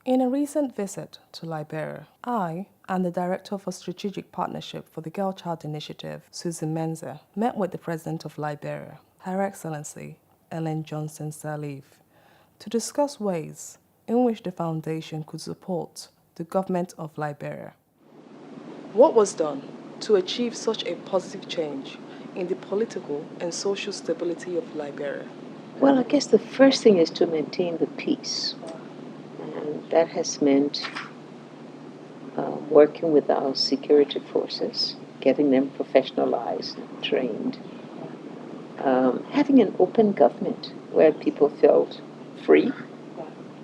In a recent visit to Liberia, I and the Director for Strategic Partnership for the Girl Child Initiative, Susan Menzer, met with the President of Liberia, Her Excellency Ellen Johnson Sirleaf, to discuss ways in which the Foundation could support the government of Liberia. What was done to achieve such a positive change in the political and social stability of Liberia? Well, I guess the first thing is to maintain the peace. And that has meant working with our security forces, getting them professionalized and trained, having an open government where people felt free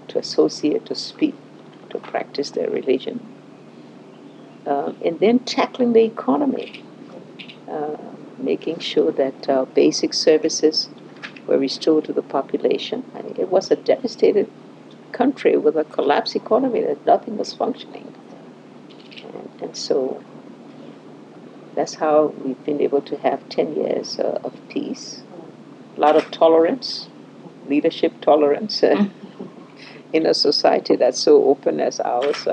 to associate, to speak, to practice their religion, and then tackling the economy, making sure that basic services were restored to the population. I mean, it was a devastated country with a collapsed economy that nothing was functioning. And so that's how we've been able to have 10 years of peace, a lot of tolerance, leadership tolerance in a society that's so open as ours.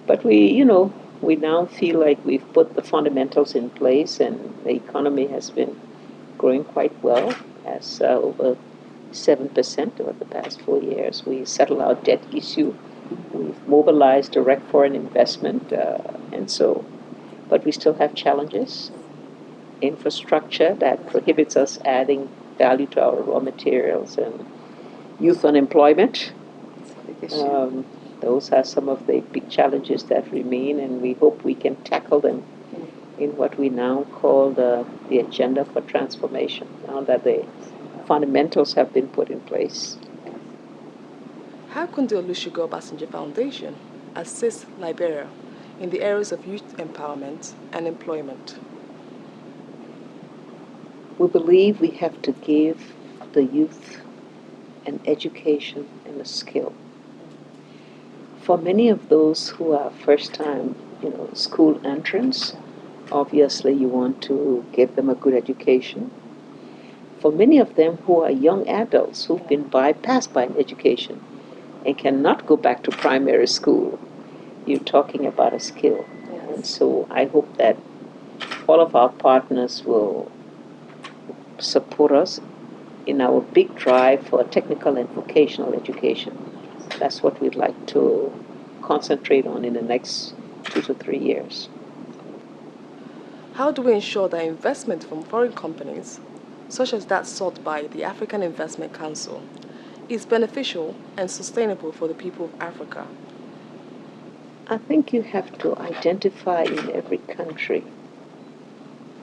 But we now feel like we've put the fundamentals in place, and the economy has been growing quite well, as over 7% over the past 4 years. We settled our debt issue. We've mobilized direct foreign investment, but we still have challenges. Infrastructure that prohibits us adding value to our raw materials, and youth unemployment. Those are some of the big challenges that remain, and we hope we can tackle them in what we now call the agenda for transformation, now that the fundamentals have been put in place. How can the Olusegun Obasanjo Foundation assist Liberia in the areas of youth empowerment and employment? We believe we have to give the youth an education and a skill. For many of those who are first-time, school entrants, obviously you want to give them a good education. For many of them who are young adults who've been bypassed by an education and cannot go back to primary school, you're talking about a skill. And so I hope that all of our partners will support us in our big drive for technical and vocational education. That's what we'd like to concentrate on in the next 2 to 3 years. How do we ensure that investment from foreign companies, such as that sought by the African Investment Council, is beneficial and sustainable for the people of Africa? I think you have to identify in every country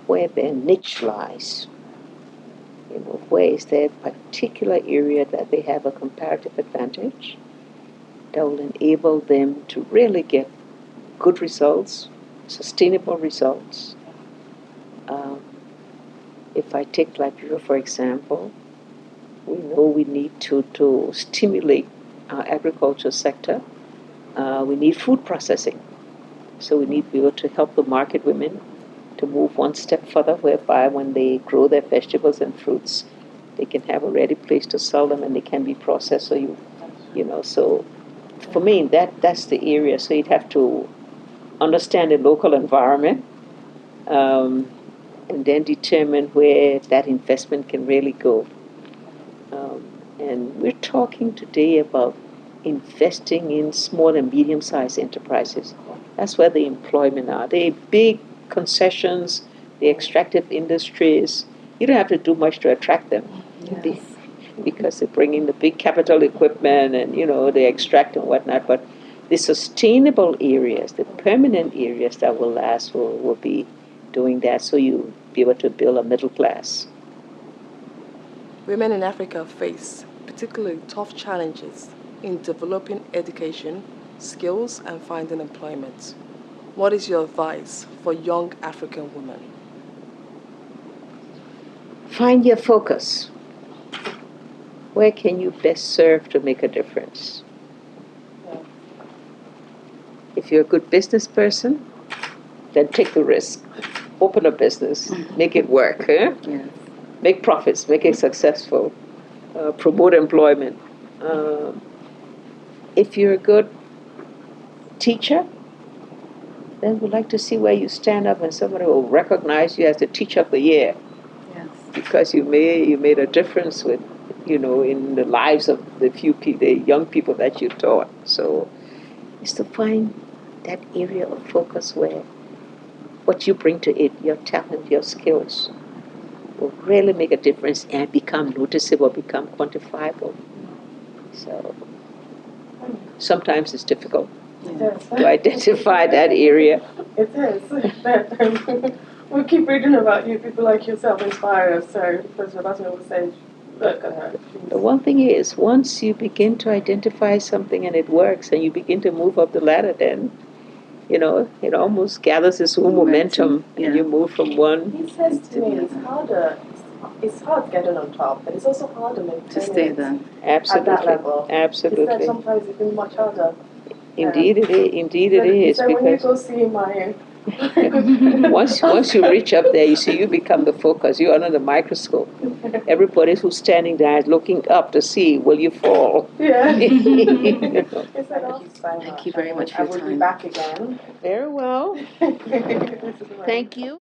where their niche lies. Where is their particular area that they have a comparative advantage that will enable them to really get good results, sustainable results. If I take Liberia, for example, we know we need to stimulate our agriculture sector. We need food processing. So we need to be able to help the market women to move one step further, whereby when they grow their vegetables and fruits, they can have a ready place to sell them and they can be processed. So for me, that's the area. So you'd have to understand the local environment, and then determine where that investment can really go. And we're talking today about investing in small and medium-sized enterprises. That's where the employment are. The big concessions, the extractive industries, you don't have to do much to attract them. Yes. Because they bring in the big capital equipment and, they extract and whatnot. But the sustainable areas, the permanent areas that will last will be doing that, so you be able to build a middle class. Women in Africa face particularly tough challenges in developing education, skills, and finding employment. What is your advice for young African women? Find your focus. Where can you best serve to make a difference? If you're a good business person, then take the risk. Open a business, make it work. Yes. Make profits, make it successful, promote employment. if you're a good teacher, then we'd like to see where you stand up and somebody will recognize you as the teacher of the year. Yes. Because you made a difference with, in the lives of the young people that you taught. So it's to find that area of focus where what you bring to it, your talent, your skills, will really make a difference and become noticeable, become quantifiable. So sometimes it's difficult to identify that area. It is. We keep reading about you. People like yourself inspire us. So President Obama will say, look at her. The one thing is, once you begin to identify something and it works and you begin to move up the ladder, then, it almost gathers its own momentum and you move from one. He says to me, it's harder. It's hard getting on top, but it's also harder To stay there. Absolutely. At that level. Absolutely. He said sometimes it can be much harder. Indeed it is. Indeed it is. So when you go see my once you reach up there, you become the focus. You are under the microscope. Everybody who's standing there is looking up to see, will you fall? Yeah. Thank you very much for your I will be time. back again. Very well. Thank you.